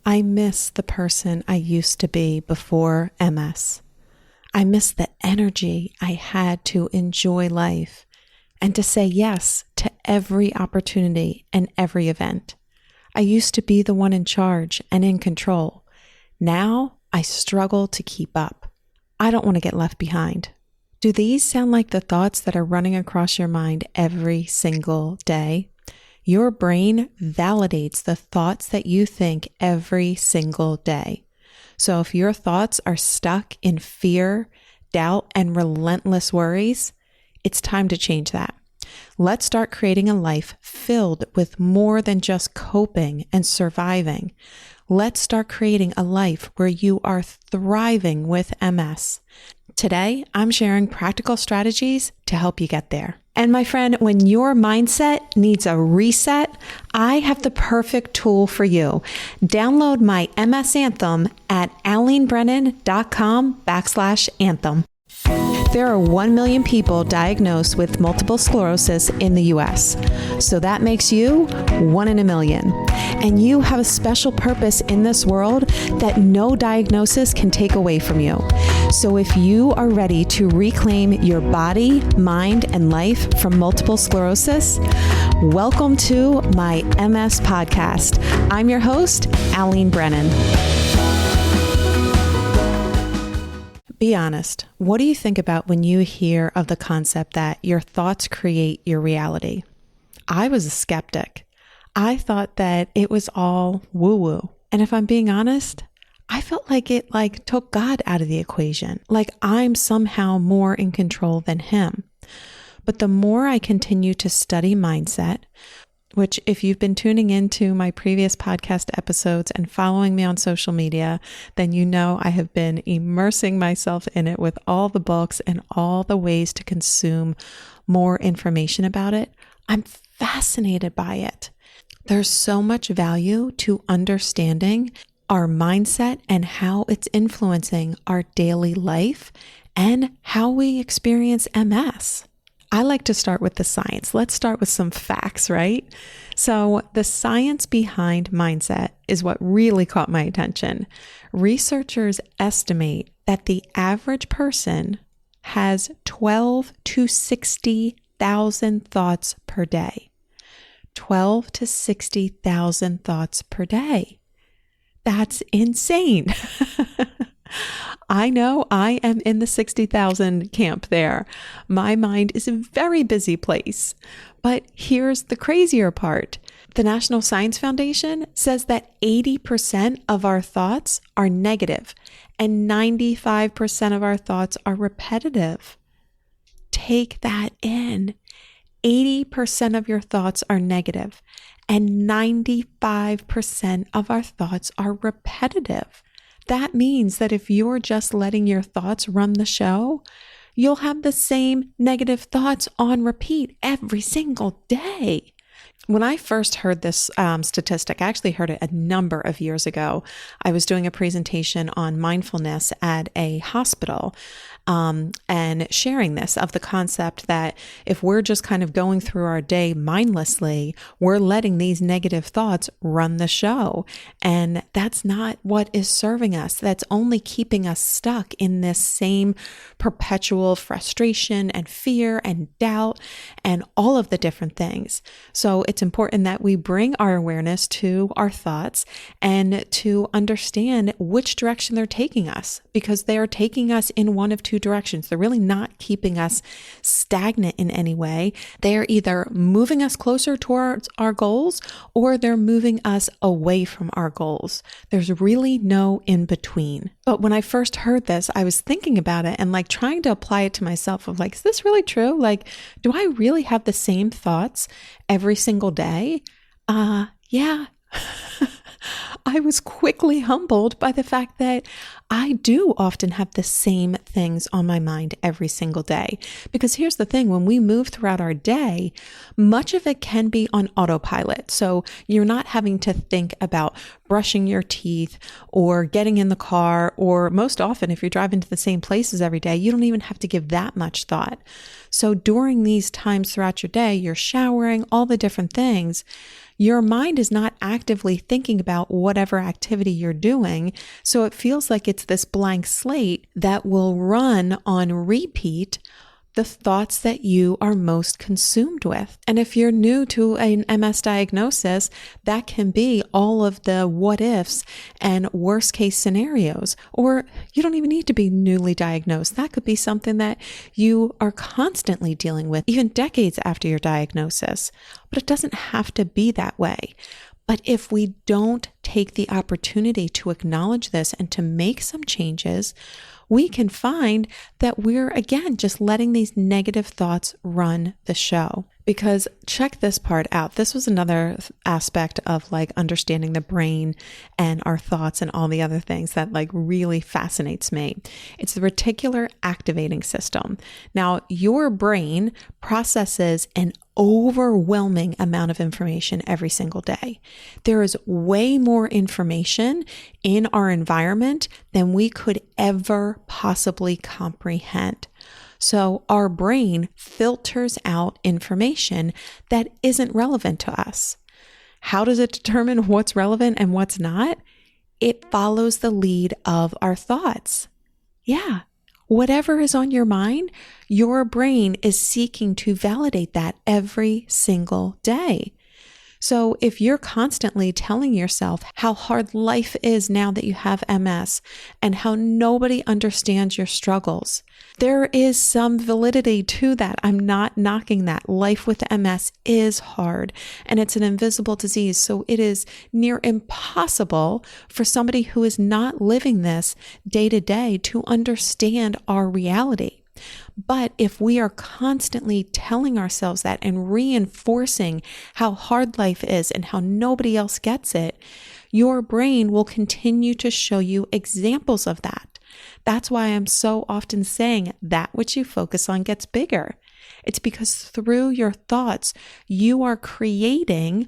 I miss the person I used to be before MS. I miss the energy I had to enjoy life and to say yes to every opportunity and every event. I used to be the one in charge and in control. Now I struggle to keep up. I don't want to get left behind. Do these sound like the thoughts that are running across your mind every single day? Your brain validates the thoughts that you think every single day. So if your thoughts are stuck in fear, doubt, and relentless worries, it's time to change that. Let's start creating a life filled with more than just coping and surviving. Let's start creating a life where you are thriving with MS. Today, I'm sharing practical strategies to help you get there. And my friend, when your mindset needs a reset, I have the perfect tool for you. Download my MS Anthem at alenebrennan.com/anthem. There are 1 million people diagnosed with multiple sclerosis in the US. So that makes you 1 in a million. And you have a special purpose in this world that no diagnosis can take away from you. So if you are ready to reclaim your body, mind, and life from multiple sclerosis, welcome to my MS podcast. I'm your host, Alene Brennan. Be honest. What do you think about when you hear of the concept that your thoughts create your reality? I was a skeptic. I thought that it was all woo-woo. And if I'm being honest, I felt like it took God out of the equation. Like I'm somehow more in control than him. But the more I continue to study mindset, which if you've been tuning into my previous podcast episodes and following me on social media, then you know I have been immersing myself in it with all the books and all the ways to consume more information about it. I'm fascinated by it. There's so much value to understanding our mindset and how it's influencing our daily life and how we experience MS. I like to start with the science. Let's start with some facts, right? So the science behind mindset is what really caught my attention. Researchers estimate that the average person has 12 to 60,000 thoughts per day. 12 to 60,000 thoughts per day. That's insane. I know I am in the 60,000 camp there. My mind is a very busy place. But here's the crazier part. The National Science Foundation says that 80% of our thoughts are negative and 95% of our thoughts are repetitive. Take that in. 80% of your thoughts are negative and 95% of our thoughts are repetitive. That means that if you're just letting your thoughts run the show, you'll have the same negative thoughts on repeat every single day. When I first heard this statistic, I actually heard it a number of years ago. I was doing a presentation on mindfulness at a hospital and sharing this of the concept that if we're just kind of going through our day mindlessly, we're letting these negative thoughts run the show. And that's not what is serving us. That's only keeping us stuck in this same perpetual frustration and fear and doubt and all of the different things. So it's important that we bring our awareness to our thoughts and to understand which direction they're taking us, because they are taking us in one of two directions. They're really not keeping us stagnant in any way. They are either moving us closer towards our goals or they're moving us away from our goals. There's really no in between. But when I first heard this, I was thinking about it and trying to apply it to myself of is this really true? Do I really have the same thoughts every single day? Yeah. I was quickly humbled by the fact that I do often have the same things on my mind every single day. Because here's the thing, when we move throughout our day, much of it can be on autopilot. So you're not having to think about brushing your teeth or getting in the car, or most often if you're driving to the same places every day, you don't even have to give that much thought. So during these times throughout your day, you're showering, all the different things, your mind is not actively thinking about whatever activity you're doing. So it feels like it's this blank slate that will run on repeat the thoughts that you are most consumed with. And if you're new to an MS diagnosis, that can be all of the what ifs and worst case scenarios. Or you don't even need to be newly diagnosed. That could be something that you are constantly dealing with, even decades after your diagnosis. But it doesn't have to be that way. But if we don't take the opportunity to acknowledge this and to make some changes, we can find that we're, again, just letting these negative thoughts run the show. Because check this part out. This was another aspect of like understanding the brain and our thoughts and all the other things that like really fascinates me. It's the reticular activating system. Now, your brain processes an overwhelming amount of information every single day. There is way more information in our environment than we could ever possibly comprehend. So our brain filters out information that isn't relevant to us. How does it determine what's relevant and what's not? It follows the lead of our thoughts. Yeah. Whatever is on your mind, your brain is seeking to validate that every single day. So if you're constantly telling yourself how hard life is now that you have MS and how nobody understands your struggles, there is some validity to that. I'm not knocking that. Life with MS is hard and it's an invisible disease. So it is near impossible for somebody who is not living this day to day to understand our reality. But if we are constantly telling ourselves that and reinforcing how hard life is and how nobody else gets it, your brain will continue to show you examples of that. That's why I'm so often saying that which you focus on gets bigger. It's because through your thoughts, you are creating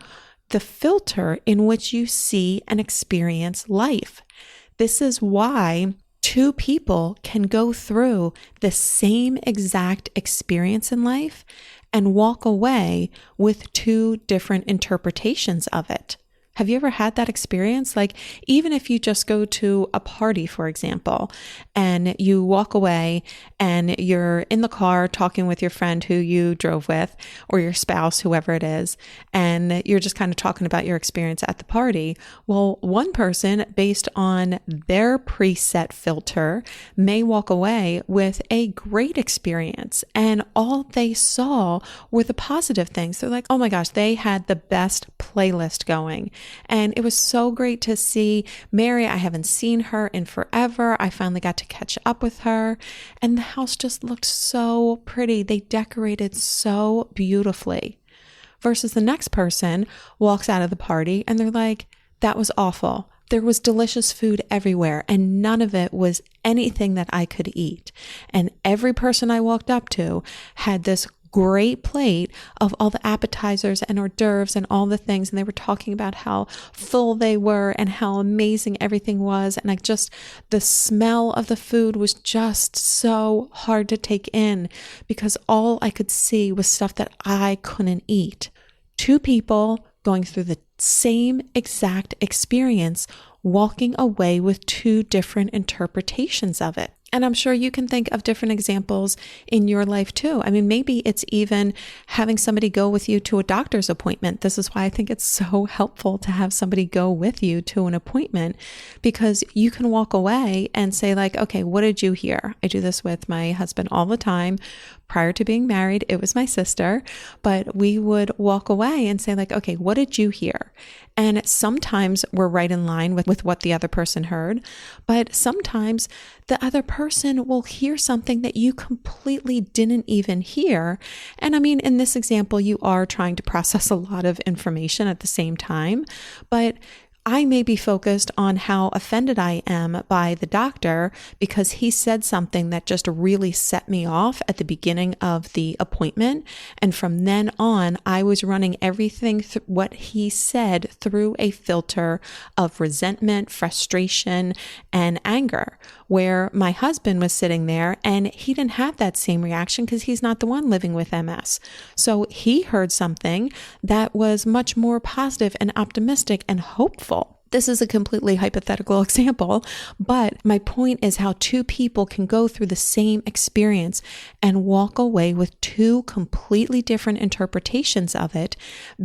the filter in which you see and experience life. This is why two people can go through the same exact experience in life and walk away with two different interpretations of it. Have you ever had that experience? Like, even if you just go to a party, for example, and you walk away and you're in the car talking with your friend who you drove with, or your spouse, whoever it is, and you're just kind of talking about your experience at the party. Well, one person, based on their preset filter, may walk away with a great experience, and all they saw were the positive things. They're like, oh my gosh, they had the best playlist going. And it was so great to see Mary. I haven't seen her in forever. I finally got to catch up with her. And the house just looked so pretty. They decorated so beautifully. Versus the next person walks out of the party and they're like, that was awful. There was delicious food everywhere and none of it was anything that I could eat. And every person I walked up to had this great plate of all the appetizers and hors d'oeuvres and all the things. And they were talking about how full they were and how amazing everything was. And the smell of the food was just so hard to take in because all I could see was stuff that I couldn't eat. Two people going through the same exact experience, walking away with two different interpretations of it. And I'm sure you can think of different examples in your life too. I mean, maybe it's even having somebody go with you to a doctor's appointment. This is why I think it's so helpful to have somebody go with you to an appointment, because you can walk away and say like, okay, what did you hear? I do this with my husband all the time. Prior to being married, it was my sister, but we would walk away and say like, okay, what did you hear? And sometimes we're right in line with what the other person heard, but sometimes the other person will hear something that you completely didn't even hear. And I mean, in this example, you are trying to process a lot of information at the same time, but I may be focused on how offended I am by the doctor because he said something that just really set me off at the beginning of the appointment. And from then on, I was running everything, what he said, through a filter of resentment, frustration, and anger, where my husband was sitting there and he didn't have that same reaction because he's not the one living with MS. So he heard something that was much more positive and optimistic and hopeful. This is a completely hypothetical example, but my point is how two people can go through the same experience and walk away with two completely different interpretations of it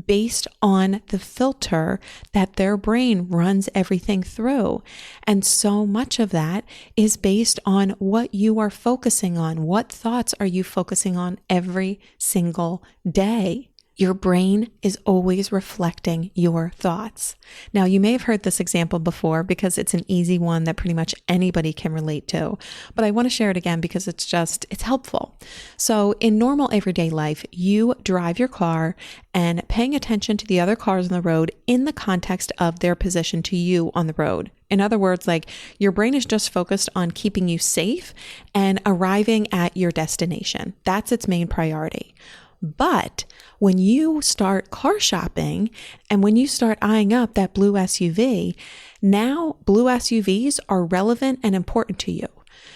based on the filter that their brain runs everything through. And so much of that is based on what you are focusing on. What thoughts are you focusing on every single day? Your brain is always reflecting your thoughts. Now, you may have heard this example before because it's an easy one that pretty much anybody can relate to, but I want to share it again because it's helpful. So in normal everyday life, you drive your car and paying attention to the other cars on the road in the context of their position to you on the road. In other words, like your brain is just focused on keeping you safe and arriving at your destination. That's its main priority. But when you start car shopping and when you start eyeing up that blue SUV, now blue SUVs are relevant and important to you.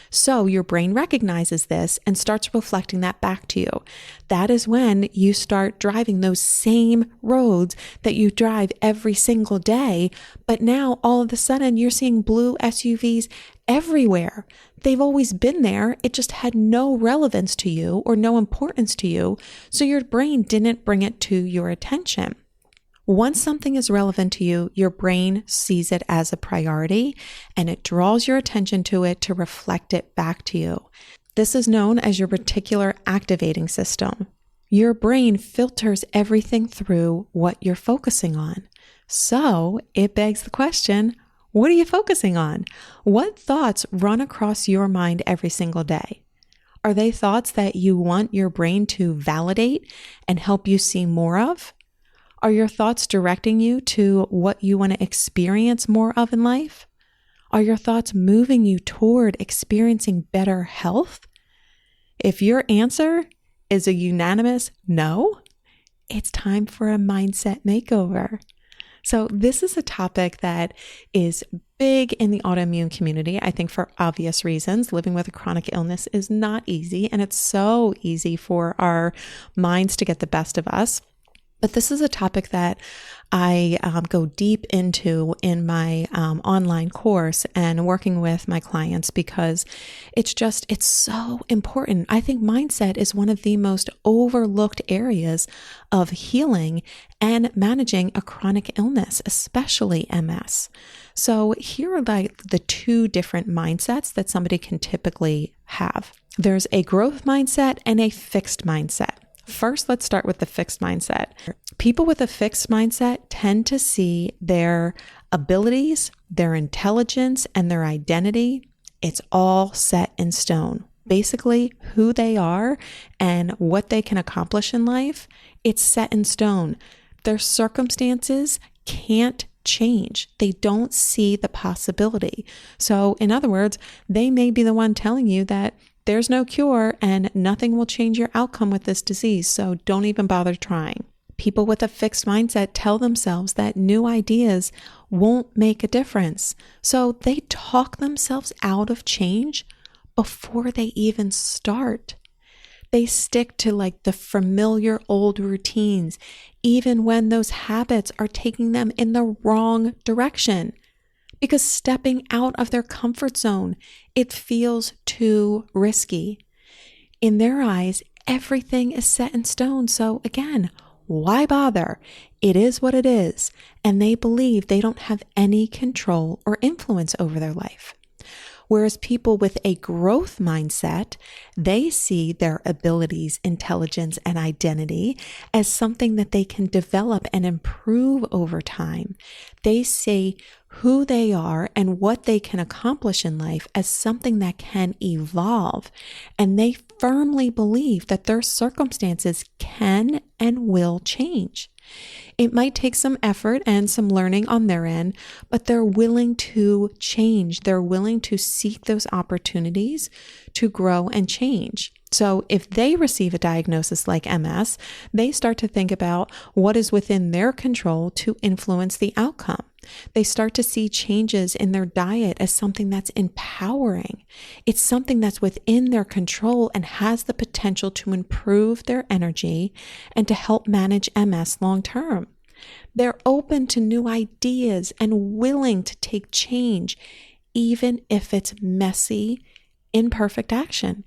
So your brain recognizes this and starts reflecting that back to you. That is when you start driving those same roads that you drive every single day. But now all of a sudden you're seeing blue SUVs everywhere. They've always been there. It just had no relevance to you or no importance to you. So your brain didn't bring it to your attention. Once something is relevant to you, your brain sees it as a priority and it draws your attention to it to reflect it back to you. This is known as your reticular activating system. Your brain filters everything through what you're focusing on. So it begs the question, what are you focusing on? What thoughts run across your mind every single day? Are they thoughts that you want your brain to validate and help you see more of? Are your thoughts directing you to what you want to experience more of in life? Are your thoughts moving you toward experiencing better health? If your answer is a unanimous no, it's time for a mindset makeover. So this is a topic that is big in the autoimmune community. I think for obvious reasons, living with a chronic illness is not easy, and it's so easy for our minds to get the best of us. But this is a topic that I go deep into in my online course and working with my clients because it's so important. I think mindset is one of the most overlooked areas of healing and managing a chronic illness, especially MS. So here are like the two different mindsets that somebody can typically have. There's a growth mindset and a fixed mindset. First, let's start with the fixed mindset. People with a fixed mindset tend to see their abilities, their intelligence, and their identity. It's all set in stone. Basically, who they are and what they can accomplish in life, it's set in stone. Their circumstances can't change. They don't see the possibility. So, in other words, they may be the one telling you that there's no cure and nothing will change your outcome with this disease, so don't even bother trying. People with a fixed mindset tell themselves that new ideas won't make a difference, so they talk themselves out of change before they even start. They stick to like the familiar old routines, even when those habits are taking them in the wrong direction. Because stepping out of their comfort zone, it feels too risky. In their eyes, everything is set in stone. So again, why bother? It is what it is. And they believe they don't have any control or influence over their life. Whereas people with a growth mindset, they see their abilities, intelligence, and identity as something that they can develop and improve over time. They see who they are and what they can accomplish in life as something that can evolve. And they firmly believe that their circumstances can and will change. It might take some effort and some learning on their end, but they're willing to change. They're willing to seek those opportunities to grow and change. So if they receive a diagnosis like MS, they start to think about what is within their control to influence the outcome. They start to see changes in their diet as something that's empowering. It's something that's within their control and has the potential to improve their energy and to help manage MS long term. They're open to new ideas and willing to take change, even if it's messy, imperfect action.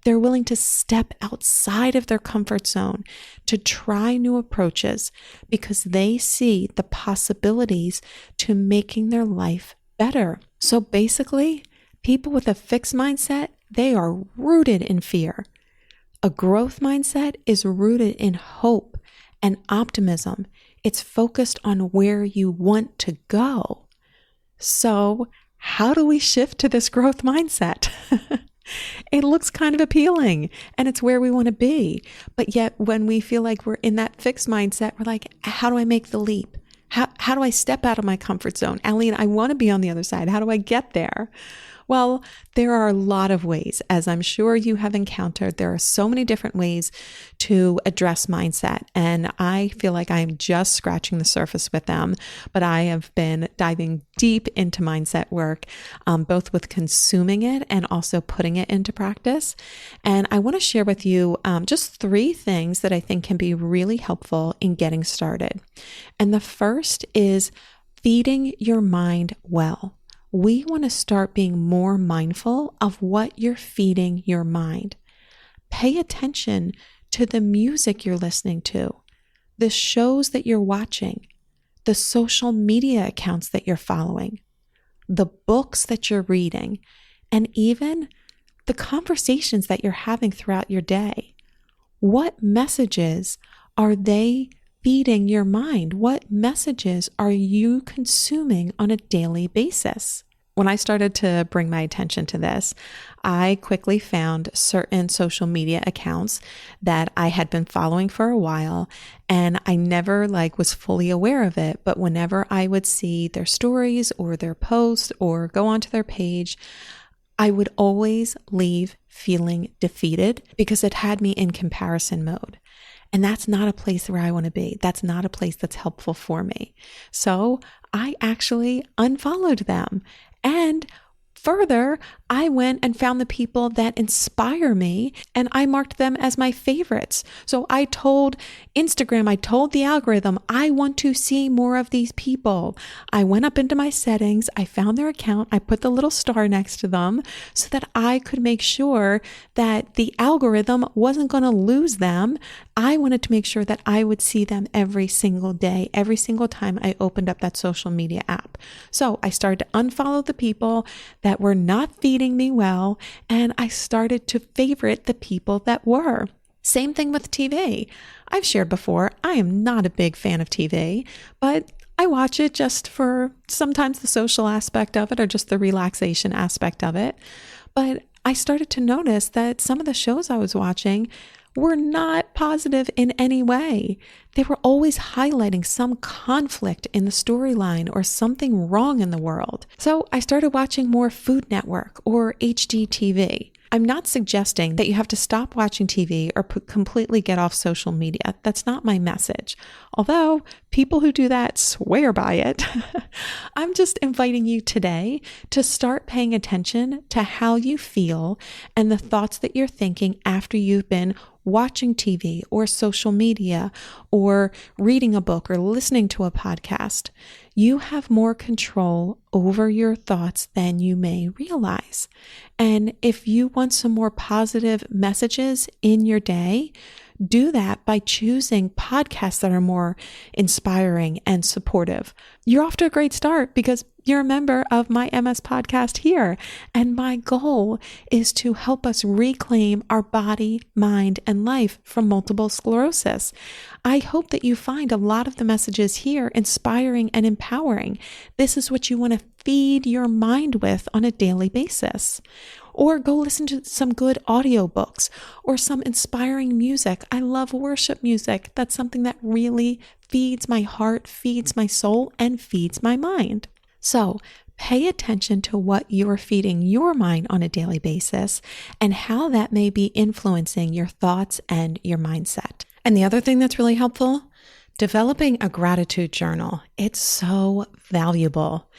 They're willing to step outside of their comfort zone to try new approaches because they see the possibilities to making their life better. So basically, people with a fixed mindset, they are rooted in fear. A growth mindset is rooted in hope and optimism. It's focused on where you want to go. So how do we shift to this growth mindset? It looks kind of appealing and it's where we want to be. But yet when we feel like we're in that fixed mindset, we're like, how do I make the leap? How do I step out of my comfort zone? Alene, I want to be on the other side. How do I get there? Well, there are a lot of ways, as I'm sure you have encountered. There are so many different ways to address mindset, and I feel like I'm just scratching the surface with them, but I have been diving deep into mindset work, both with consuming it and also putting it into practice. And I want to share with you just 3 things that I think can be really helpful in getting started. And the first is feeding your mind well. We want to start being more mindful of what you're feeding your mind. Pay attention to the music you're listening to, the shows that you're watching, the social media accounts that you're following, the books that you're reading, and even the conversations that you're having throughout your day. What messages are they feeding your mind? What messages are you consuming on a daily basis? When I started to bring my attention to this, I quickly found certain social media accounts that I had been following for a while, and I never was fully aware of it. But whenever I would see their stories or their posts or go onto their page, I would always leave feeling defeated because it had me in comparison mode. And that's not a place where I want to be. That's not a place that's helpful for me. So I actually unfollowed them. And further, I went and found the people that inspire me and I marked them as my favorites. So I told Instagram, I told the algorithm, I want to see more of these people. I went up into my settings, I found their account, I put the little star next to them so that I could make sure that the algorithm wasn't going to lose them. I wanted to make sure that I would see them every single day, every single time I opened up that social media app. So I started to unfollow the people that were not feeding me well, and I started to favorite the people that were. Same thing with TV. I've shared before, I am not a big fan of TV, but I watch it just for sometimes the social aspect of it or just the relaxation aspect of it. But I started to notice that some of the shows I was watching were not positive in any way. They were always highlighting some conflict in the storyline or something wrong in the world. So I started watching more Food Network or HGTV. I'm not suggesting that you have to stop watching TV or completely get off social media. That's not my message. Although people who do that swear by it, I'm just inviting you today to start paying attention to how you feel and the thoughts that you're thinking after you've been watching TV or social media or reading a book or listening to a podcast. You have more control over your thoughts than you may realize. And if you want some more positive messages in your day, do that by choosing podcasts that are more inspiring and supportive. You're off to a great start because you're a member of my MS podcast here. And my goal is to help us reclaim our body, mind, and life from multiple sclerosis. I hope that you find a lot of the messages here inspiring and empowering. This is what you want to feed your mind with on a daily basis. Or go listen to some good audiobooks or some inspiring music. I love worship music. That's something that really feeds my heart, feeds my soul, and feeds my mind. So pay attention to what you're feeding your mind on a daily basis and how that may be influencing your thoughts and your mindset. And the other thing that's really helpful, developing a gratitude journal. It's so valuable.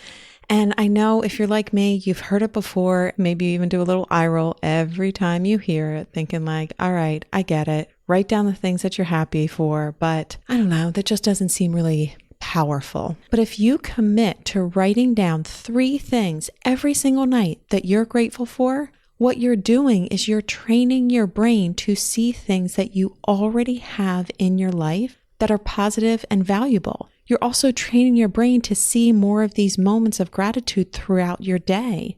And I know if you're like me, you've heard it before, maybe you even do a little eye roll every time you hear it, thinking all right, I get it. Write down the things that you're happy for, but I don't know, that just doesn't seem really powerful. But if you commit to writing down 3 things every single night that you're grateful for, what you're doing is you're training your brain to see things that you already have in your life that are positive and valuable. You're also training your brain to see more of these moments of gratitude throughout your day.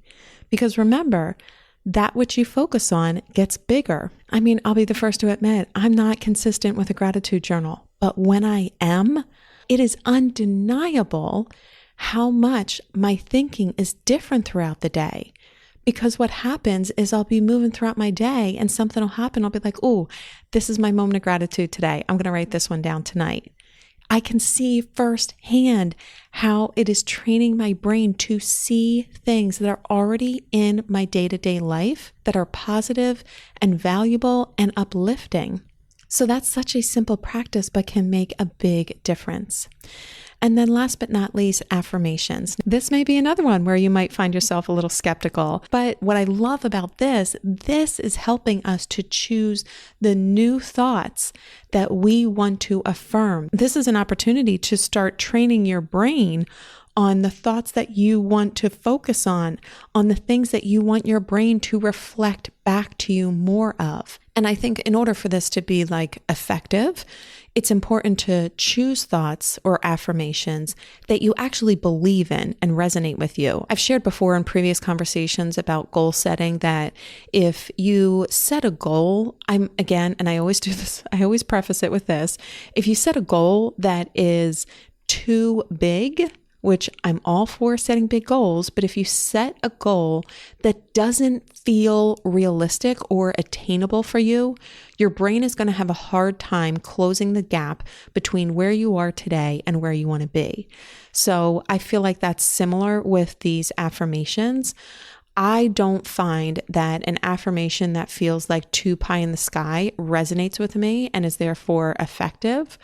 Because remember, that which you focus on gets bigger. I mean, I'll be the first to admit, I'm not consistent with a gratitude journal. But when I am, it is undeniable how much my thinking is different throughout the day. Because what happens is I'll be moving throughout my day and something will happen. I'll be like, oh, this is my moment of gratitude today. I'm going to write this one down tonight. I can see firsthand how it is training my brain to see things that are already in my day-to-day life that are positive and valuable and uplifting. So that's such a simple practice, but can make a big difference. And then last but not least, affirmations. This may be another one where you might find yourself a little skeptical, but what I love about this is helping us to choose the new thoughts that we want to affirm. This is an opportunity to start training your brain on the thoughts that you want to focus on the things that you want your brain to reflect back to you more of. And I think in order for this to be effective, it's important to choose thoughts or affirmations that you actually believe in and resonate with you. I've shared before in previous conversations about goal setting that if you set a goal, and I always do this, I always preface it with this, if you set a goal that is too big, which I'm all for setting big goals, but if you set a goal that doesn't feel realistic or attainable for you, your brain is going to have a hard time closing the gap between where you are today and where you want to be. So I feel like that's similar with these affirmations. I don't find that an affirmation that feels like too pie in the sky resonates with me and is therefore effective.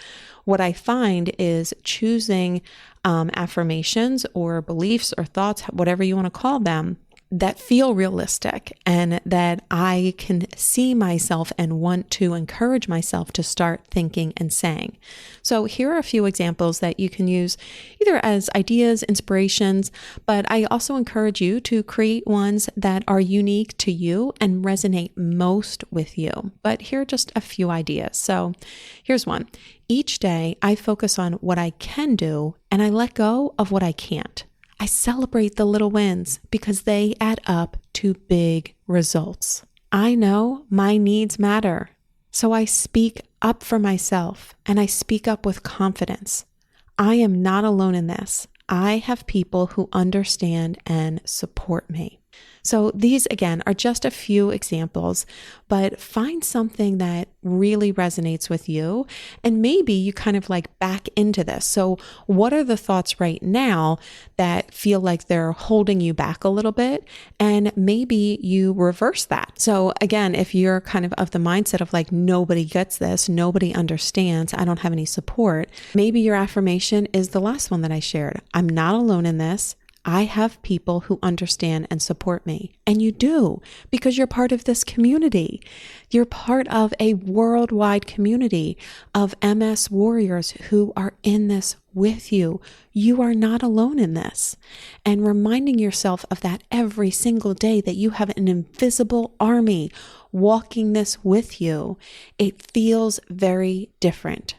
What I find is choosing affirmations or beliefs or thoughts, whatever you want to call them, that feel realistic and that I can see myself and want to encourage myself to start thinking and saying. So here are a few examples that you can use either as ideas, inspirations, but I also encourage you to create ones that are unique to you and resonate most with you. But here are just a few ideas. So here's one. Each day I focus on what I can do and I let go of what I can't. I celebrate the little wins because they add up to big results. I know my needs matter, so I speak up for myself and I speak up with confidence. I am not alone in this. I have people who understand and support me. So these, again, are just a few examples, but find something that really resonates with you. And maybe you kind of back into this. So what are the thoughts right now that feel like they're holding you back a little bit? And maybe you reverse that. So again, if you're kind of the mindset of nobody gets this, nobody understands, I don't have any support, maybe your affirmation is the last one that I shared. I'm not alone in this. I have people who understand and support me. And you do, because you're part of this community. You're part of a worldwide community of MS warriors who are in this with you. You are not alone in this. And reminding yourself of that every single day, that you have an invisible army walking this with you, it feels very different.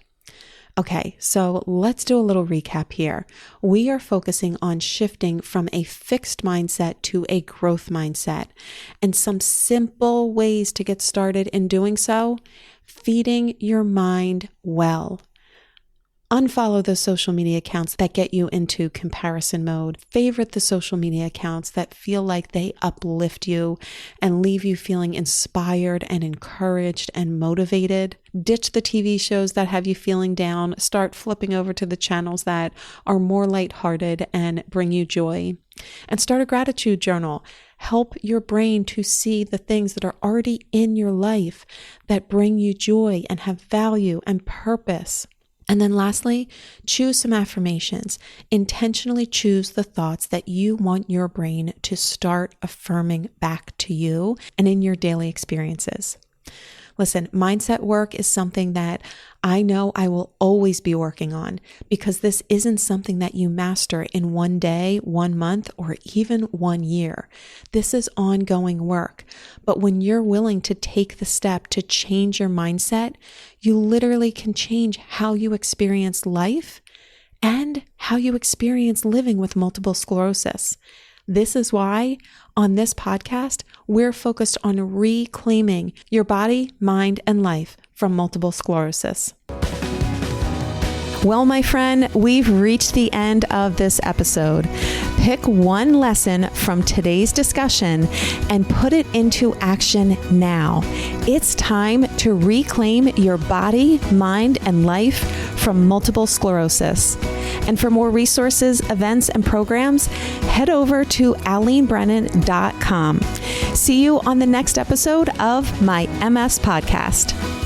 Okay, so let's do a little recap here. We are focusing on shifting from a fixed mindset to a growth mindset. And some simple ways to get started in doing so: feeding your mind well. Unfollow the social media accounts that get you into comparison mode. Favorite the social media accounts that feel like they uplift you and leave you feeling inspired and encouraged and motivated. Ditch the TV shows that have you feeling down. Start flipping over to the channels that are more lighthearted and bring you joy. And start a gratitude journal. Help your brain to see the things that are already in your life that bring you joy and have value and purpose. And then lastly, choose some affirmations. Intentionally choose the thoughts that you want your brain to start affirming back to you and in your daily experiences. Listen, mindset work is something that I know I will always be working on, because this isn't something that you master in one day, 1 month, or even 1 year. This is ongoing work. But when you're willing to take the step to change your mindset, you literally can change how you experience life and how you experience living with multiple sclerosis. This is why on this podcast, we're focused on reclaiming your body, mind, and life from multiple sclerosis. Well, my friend, we've reached the end of this episode. Pick one lesson from today's discussion and put it into action now. It's time to reclaim your body, mind, and life from multiple sclerosis. And for more resources, events, and programs, head over to alenebrennan.com. See you on the next episode of my MS Podcast.